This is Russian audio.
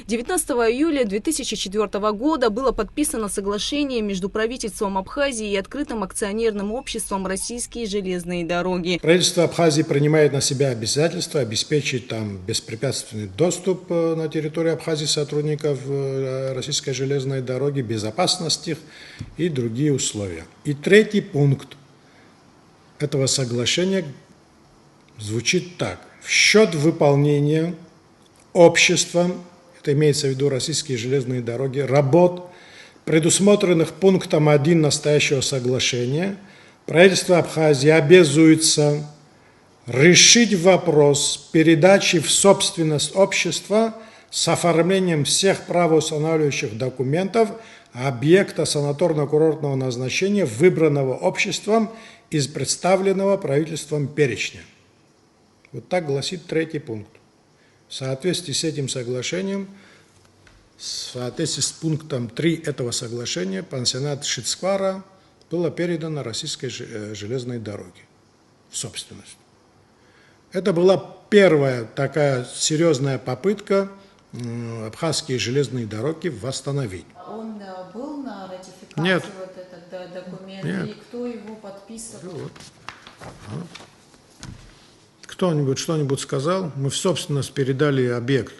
19 июля 2004 года было подписано соглашение между правительством Абхазии и открытым акционерным обществом «Российские железные дороги». Правительство Абхазии принимает на себя обязательство обеспечить там беспрепятственный доступ на территорию Абхазии сотрудников Российской железной дороги, безопасность их и другие условия. И третий пункт этого соглашения звучит так. В счет выполнения обществом, это имеется в виду Российские железные дороги, работ, предусмотренных пунктом 1 настоящего соглашения, правительство Абхазии обязуется решить вопрос передачи в собственность общества с оформлением всех правоустанавливающих документов объекта санаторно-курортного назначения, выбранного обществом из представленного правительством перечня. Вот так гласит третий пункт. В соответствии с этим соглашением, в соответствии с пунктом 3 этого соглашения, пансионат Шицквара было передано Российской железной дороге в собственность. Это была первая такая серьезная попытка абхазские железные дороги восстановить. Он был на ратификации? Нет. Вот этот документ? Нет. И кто его подписывал? Вот. Кто-нибудь что-нибудь сказал? Мы в собственность передали объект.